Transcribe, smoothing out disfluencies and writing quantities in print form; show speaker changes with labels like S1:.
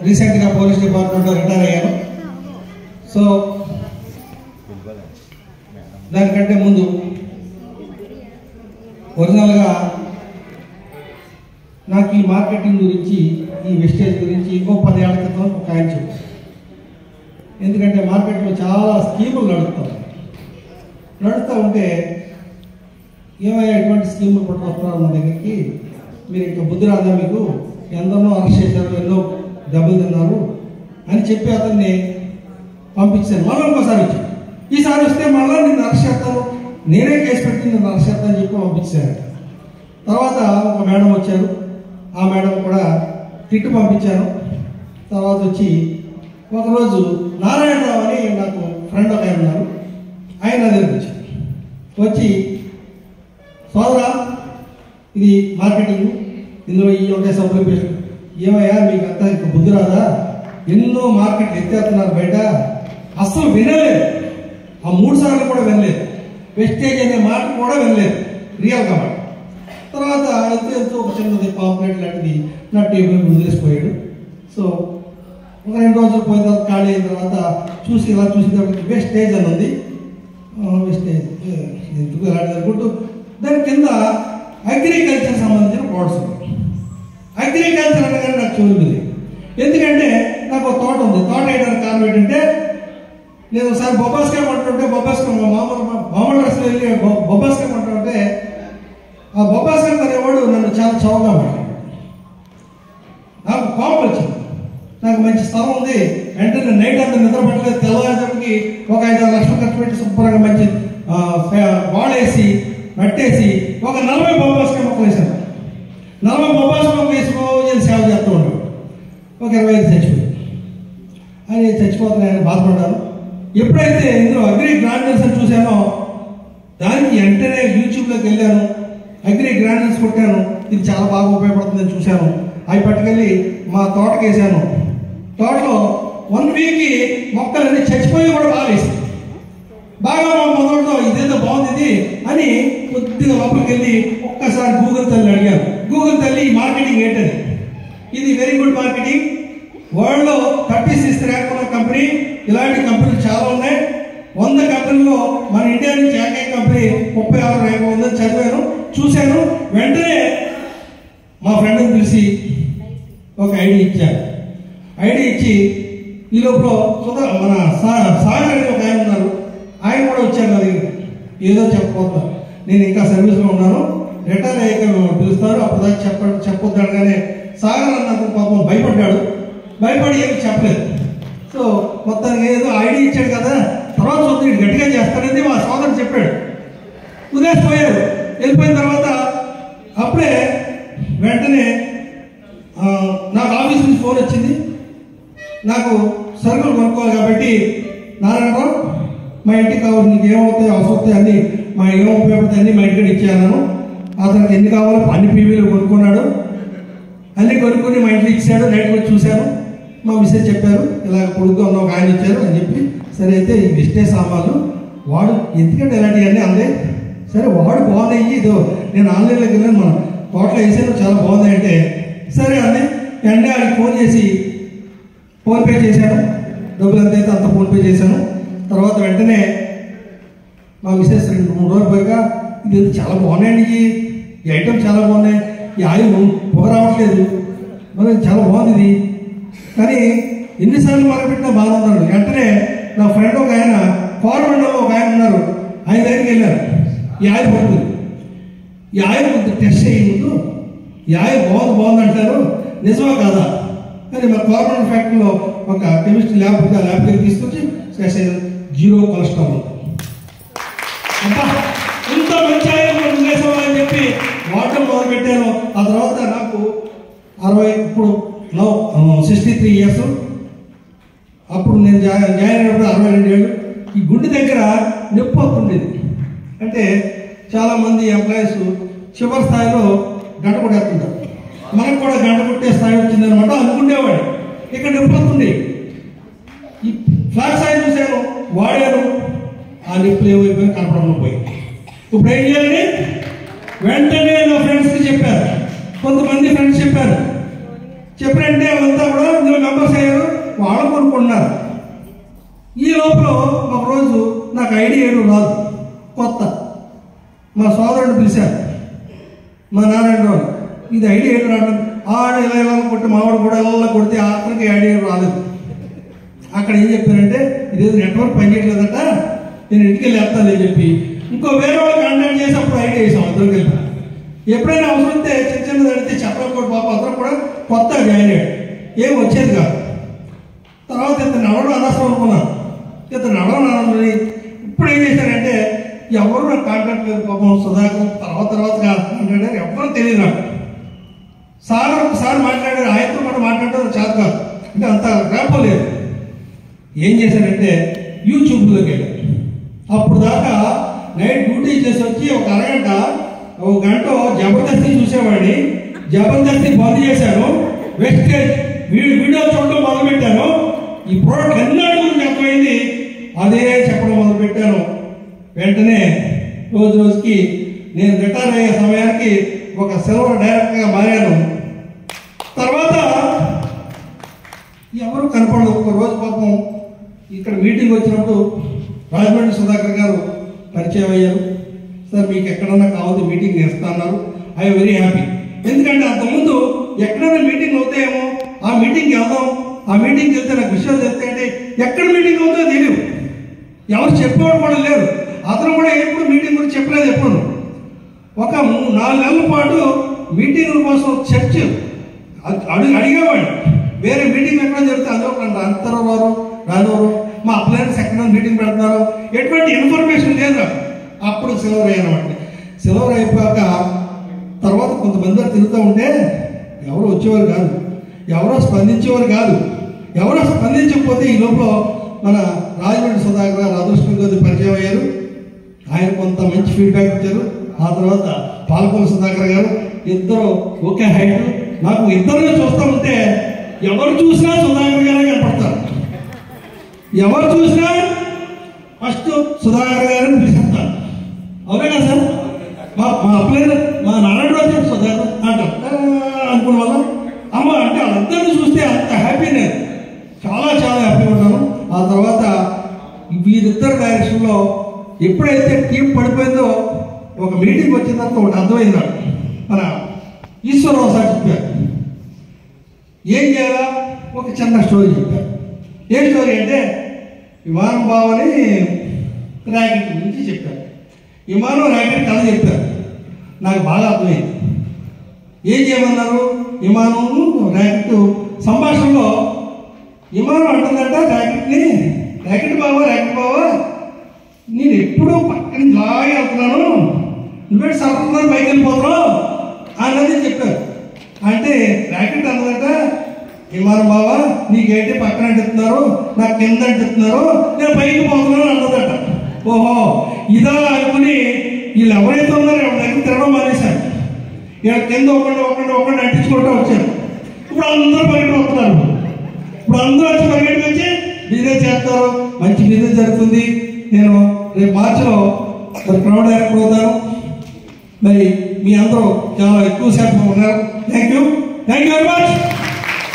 S1: రీసెంట్గా పోలీస్ డిపార్ట్మెంట్లో రిటైర్ అయ్యాను. సో దానికంటే ముందు ఒరిజినల్గా నాకు ఈ మార్కెటింగ్ గురించి, ఈ వెస్టేజ్ గురించి ఇంకో 10 ఏళ్ల క్రితం ఒక ఆయన చెప్పారు. ఎందుకంటే మార్కెట్లో చాలా స్కీములు నడుస్తూ ఉంటే ఏమయ్యా ఇటువంటి స్కీములు పట్టుకొస్తున్నారు మన దగ్గరికి, మీరు ఇంకా బుద్ధి రాదా, మీకు ఎందరో అరెస్ట్ చేశారు, ఎన్నో దెబ్బలు తిన్నారు అని చెప్పి అతన్ని పంపించాను. మళ్ళీ ఇంకోసారి వచ్చాను. ఈసారి వస్తే మళ్ళీ నిన్ను అరెస్ట్ చేస్తాను, నేనే కేసు పెట్టి నిన్ను అరెస్ట్ చేస్తాను చెప్పి పంపించారు. తర్వాత ఒక మేడం వచ్చారు, ఆ మేడం కూడా తిట్టు పంపించాను. తర్వాత వచ్చి ఒకరోజు నారాయణరావు అని నాకు ఫ్రెండ్ ఒక ఆయన ఉన్నారు, ఆయన నా దగ్గరికి వచ్చి సోదరా ఇది మార్కెటింగ్, ఇందులో ఈ ఒకే సబ్బులు ఏమయ్యా మీకు అంతా ఇంకా బుద్ధి రాదా, ఎన్నో మార్కెట్లు ఎత్తేస్తున్నారు బయట, అస్సలు వినలేదు, ఆ 3 సార్లు కూడా వినలేదు, వెస్టేజ్ అనే మాట కూడా వినలేదు రియల్గా మాట. తర్వాత ఎంతో ఒక చిన్నది పాంప్లెట్ లాంటిది నా టేబుల్ వదిలేసిపోయాడు. సో ఒక 2 రోజులు పోయిన తర్వాత ఖాళీ అయిన తర్వాత ఇలా చూసేటప్పటికి వెస్టేజ్ అని ఉంది. వెస్టేజ్ ఎందుకు అలాంటి అనుకుంటూ దాని కింద అగ్రికల్చర్ సంబంధించిన ప్రోడక్ట్స్ ఉన్నాయి. అగ్రికల్చర్ అనగానే నాకు చూపింది, ఎందుకంటే నాకు ఒక తోట ఉంది. తోట వేయడానికి కారణం ఏంటంటే నేను ఒకసారి బొబ్బాస్కాయ కొంటుంటే మామూలు రసం వెళ్ళి బొబ్బాస్కాయ కొంటుంటే ఆ బొబ్బాస్కాయ కొనేవాడు నన్ను చాలా చౌకగా మాట్లాడు. నాకు కోపం వచ్చింది, నాకు మంచి స్థలం ఉంది అంటే నేను నైట్ అంతా నిద్ర పట్టలేదు, తెల్లవారుజాముకి ఒక 5-6 లక్షలు ఖర్చు పెట్టి శుభ్రంగా మంచి వాడేసి మట్టేసి ఒక 40 బొబ్బాస్కాయ మొక్కలు వేసాను. 40 బొబ్బాస్కాయ మొక్కలు వేసుకోవాలి సేవ చేస్తూ ఉంటాడు. ఒక 25 చచ్చిపోయాడు. ఆయన చచ్చిపోతున్నాయని బాధపడ్డాను. ఎప్పుడైతే ఇందులో అగ్రి గ్రాన్యూల్స్ అని చూశానో దానికి వెంటనే యూట్యూబ్లోకి వెళ్ళాను, అగ్రి గ్రాన్యూల్స్ కొట్టాను, ఇది చాలా బాగా ఉపయోగపడుతుందని చూశాను. అవి పట్టుకెళ్ళి మా తోటకి వేసాను. తోటలో 1 వీక్కి మొక్కలన్నీ చచ్చిపోయి కూడా బాగా వేసాను. బాగా మొదలుతో ఇదేదో బాగుంది ఇది అని కొద్దిగా లోపలికి వెళ్ళి ఒక్కసారి గూగుల్ తల్లి అడిగాను. గూగుల్ తల్లి ఈ మార్కెటింగ్ ఏంటది, ఇది వెరీ గుడ్ మార్కెటింగ్, వరల్డ్లో 36th ర్యాంక్ ఉన్న కంపెనీ, ఇలాంటి కంపెనీలు చాలా ఉన్నాయి, 100 కంపెనీల్లో మన ఇండియా నుంచి ఏకైక కంపెనీ 36 ర్యాంక్ ఉందని చదివాను, చూశాను. వెంటనే మా ఫ్రెండ్ని పిలిచి ఒక ఐడి ఇచ్చారు. ఐడి ఇచ్చి ఈ లోపల మన సాగర్ అని ఒక ఆయన ఉన్నారు, ఆయన కూడా వచ్చారు నా దగ్గర. ఏదో చెప్పబోతున్నారు, నేను ఇంకా సర్వీస్లో ఉన్నాను, రిటైర్ అయ్యాక పిలుస్తారు, అప్పుడు దాకా చెప్పొద్దు అనగానే సాగర్ అన్నకు పాపం భయపడ్డాడు. భయపడి ఏమి చెప్పలేదు. సో మొత్తానికి ఏదో ఐడి ఇచ్చాడు కదా, తర్వాత చూద్దాం గట్టిగా చేస్తాడని మా సోదరు చెప్పాడు. ఉదయపోయారు. వెళ్ళిపోయిన తర్వాత అప్పుడే వెంటనే నాకు ఆఫీస్ నుంచి ఫోన్ వచ్చింది. నాకు సరుకులు కొనుక్కోవాలి కాబట్టి నారాయణరావు మా ఇంటికి కావాలి, నీకు ఏమవుతాయి అవసరం అవుతాయి అన్నీ, మా ఏమో ఉపయోగపడతాయి అన్నీ మా ఇంటికి ఇచ్చాను. అతనికి ఎన్ని కావాలో అన్ని పీవీలు కొనుక్కున్నాడు, అన్నీ కొనుక్కొని మా ఇంటికి ఇచ్చాడు. నైట్ వచ్చి చూశాను, మా మిస్సెస్ చెప్పారు ఇలా కొడుకుగా ఉన్న ఒక ఆయన ఇచ్చారు అని చెప్పి, సరే అయితే ఈ వెస్టేజ్ సామాన్లు వాడు ఎందుకంటే ఇలాంటివన్నీ అందే, సరే వాడు బాగున్నాయి, ఇదో నేను ఆన్లైన్లోకి వెళ్ళాను, మన తోటలో వేసాను చాలా బాగున్నాయి అంటే సరే అండి. వెంటనే ఆయనకి ఫోన్ చేసి ఫోన్పే చేశాను, డబ్బులు ఎంత అయితే అంత ఫోన్పే చేశాను. తర్వాత వెంటనే మా మిస్సెస్ 2-3 రోజులు పోయాక ఇది చాలా బాగున్నాయండి, ఈ ఐటమ్ చాలా బాగున్నాయి, ఈ ఆయిల్ పొగ రావట్లేదు, మరి చాలా బాగుంది ఇది, కానీ ఎన్నిసార్లు మొదలుపెట్టినా బాగున్నాడు. వెంటనే నా ఫ్రెండ్ ఒక ఆయన ఫార్మండ్లో ఒక ఆయన ఉన్నారు, ఆయన దగ్గరికి వెళ్ళారు. ఈ ఆయిల్ పడుతుంది, ఈ ఆయిల్ కొంచెం టెస్ట్ అయ్యే ముందు ఈ ఆయిల్ బాగుంది అంటారు, నిజమా కాదా కానీ మా ఫార్మండ్ ఫ్యాక్టరీలో ఒక కెమిస్ట్రీ ల్యాబ్ ఉంది, ఆ ల్యాబ్కి తీసుకొచ్చి 0 కొలెస్ట్రాల్ అంతా ఇంత మంచి ఆయిల్ అని చెప్పి వాడటం మొదలుపెట్టాను. ఆ తర్వాత నాకు 63 ఇయర్స్, అప్పుడు నేను జాయిన్ అయినప్పుడు 62 ఏళ్ళు. ఈ గుండె దగ్గర నొప్పి వస్తుండేది. అంటే చాలామంది ఎంప్లాయీస్ చివరి స్థాయిలో గంట కొట్టేస్తుంటారు, మనకు కూడా గంట కొట్టే స్థాయి వచ్చిందనమాట అనుకునేవాడు. ఇక్కడ నొప్పి వస్తుంది. ఈ ఫ్లాక్స్ ఆయిల్ చూశాను, వాడాను, ఆ నొప్పులు ఏమైపోయి కనపడడం పోయి. ఇప్పుడు ఏం చేయాలి, వెంటనే నా ఫ్రెండ్స్కి చెప్పారు, కొంతమంది ఫ్రెండ్స్ చెప్పారు, చెప్పారంటే వాళ్ళంతా కూడా ఇందులో మెంబర్ లోపల ఒకరోజు నాకు ఐడియా ఏడు రాదు, కొత్త. మా సోదరుడు పిలిచారు, మా నారాయణరావు, ఇది ఐడియా ఏడు రావడం. ఆడ ఇలా ఇలా కొట్టి మావాడు కూడా ఇలా కొడితే ఆఖరికి ఐడియా రాలేదు. అక్కడ ఏం చెప్పారంటే ఇదేదో నెట్వర్క్ పనిచేయట్లేదట, నేను ఇంటికి వెళ్ళి వేస్తానని చెప్పి ఇంకో వేరే వాళ్ళు కాంటాక్ట్ చేసి అప్పుడు ఐడియా వేసాం అందరం కలిపి. ఎప్పుడైనా అవసరం వస్తే చిన్న చిన్నది అడిగితే చెప్పకపోతే పాప అందరం కూడా కొత్త జాయిన్ అయ్యాడు, ఏం వచ్చేది కాదు. తర్వాత ఇతను నడవడం అనవసరం అనుకున్నాను, ఇతను నడవడం అనవసరం. ఇప్పుడు ఏం చేశారంటే ఎవరు నాకు కాంటాక్ట్ లేదు పాపం, సుధాకర్ తర్వాత మాట్లాడారు, ఎవరు తెలియదు నాకు. సార్ మాట్లాడారు, ఆయనతో కూడా మాట్లాడడం చేత కాదు, అంటే అంత ర్యాపో లేదు. ఏం చేశారంటే యూట్యూబ్లోకి వెళ్ళారు. అప్పుడు దాకా నైట్ డ్యూటీ చేసి వచ్చి ఒక అరగంట ఒక గంట జబర్దస్తి చూసేవాడిని. జబర్దస్తి బంద్ చేశాను, వెస్టేజ్ వీడియో చూడడం మొదలుపెట్టాను. ఈ ప్రోడక్ట్ ఎన్నాడు గురించి అర్థమైంది, అదే చెప్పడం మొదలుపెట్టాను. వెంటనే రోజుకి నేను రిటైర్ అయ్యే సమయానికి ఒక సిల్వర్ డైరెక్టర్గా మారాను. తర్వాత ఎవరు కనపడదు. ఒక రోజు పాపం ఇక్కడ మీటింగ్ వచ్చినప్పుడు రాజమండ్రి సుధాకర్ గారు పరిచయం అయ్యారు. సార్ మీకు ఎక్కడన్నా కావాలి మీటింగ్ చేస్తున్నారు, ఐఎమ్ వెరీ హ్యాపీ. ఎందుకంటే అంతకుముందు ఎక్కడైనా మీటింగ్ అవుతాయేమో, ఆ మీటింగ్కి వెళ్దాం, ఆ మీటింగ్కి వెళ్తే నాకు విషయాలు తెలుస్తాయి అంటే ఎక్కడ మీటింగ్ అవుతుందో తెలియదు, ఎవరు చెప్పేవాడు కూడా లేరు. అతను కూడా ఎప్పుడు మీటింగ్ గురించి చెప్పలేదు. ఎప్పుడు ఒక 4 నెలల పాటు మీటింగుల కోసం చర్చ అడిగేవాడు. వేరే మీటింగ్ ఎక్కడ జరిగితే అదో అంతరో రాదోరు, మా అప్లైన్స్ ఎక్కడ మీటింగ్ పెడుతున్నారు, ఎటువంటి ఇన్ఫర్మేషన్ లేదు. అప్పుడు సిల్వర్ అయ్యానమాట. సిల్వర్ అయిపోయాక తర్వాత కొంతమంది తిరుగుతూ ఉంటే ఎవరు వచ్చేవారు కాదు, ఎవరో స్పందించేవారు కాదు. ఎవరో స్పందించకపోతే ఈ లోపల మన రాజమండ్రి సుధాకర్ గారు అదృష్టం కొద్ది పరిచయం అయ్యారు. ఆయన కొంత మంచి ఫీడ్బ్యాక్ ఇచ్చారు. ఆ తర్వాత పాలకొల్లు సుధాకర్ గారు, ఇద్దరు ఒకే హైట్. నాకు ఇద్దరుగా చూస్తూ ఉంటే ఎవరు చూసినా సుధాకర్ గారే కనపడతారు. ఎవరు చూసినా ఫస్ట్ సుధాకర్ గారిని పిలుస్తారు. అవునే కదా సార్? మా అప్లైన్ మా నారాయణరావు వచ్చారు, సుధాకర్ అంటాం అనుకున్న వల్ల అమ్మ అంటే వాళ్ళందరినీ చూస్తే అంత హ్యాపీనెస్, చాలా హ్యాపీగా ఉన్నాను. ఆ తర్వాత వీరిద్దరు డైరెక్షన్లో ఎప్పుడైతే టీం పడిపోయిందో ఒక మీటింగ్ వచ్చిన తర్వాత ఒకటి అర్థమైంది. మన ఈశ్వరరావు సార్ చెప్పారు, ఏం చేయాలా, ఒక చిన్న స్టోరీ చెప్పారు. ఏ స్టోరీ అంటే విమానం బావని ర్యాకెట్ గురించి చెప్పారు. విమానం ర్యాకెట్ కథ చెప్పారు. నాకు బాగా అర్థమైంది. ఏం చేయమన్నారు, విమానం ర్యాకెట్ సంభాషణలో విమానం అంటుందంట ర్యాకెట్ బావా నేను ఎప్పుడూ పక్కన లాగే వెళ్తున్నాను, నువ్వే సరఫరా పైకి వెళ్ళిపోతున్నావు అన్నది చెప్పారు. అంటే ర్యాకెట్ అన్నదంట, విమానం బావా నీకేంటి పక్కన అంటున్నారు, నాకు కింద అంటున్నారు, నేను పైకి పోతున్నాను అన్నదట. ఓహో ఇదా అనుకుని వీళ్ళు ఎవరైతే ఉన్నారో ఎవరి దగ్గర తిరగడం మానేశారు. ఇక్కడ కింద ఒకటి అంటించుకుంటూ వచ్చారు. ఇప్పుడు అందరూ పరిగెట్టి వస్తున్నారు. ఇప్పుడు అందరూ వచ్చి పరిగెట్టి వచ్చి బిజినెస్ చేస్తారు, మంచి బిజినెస్ జరుగుతుంది. నేను రేపు మార్చిలో క్రౌడ్ డైరెక్టర్ అవుతాను. మరి మీ అందరూ చాలా ఎక్కువ శాతం ఉన్నారు. Thank you very much.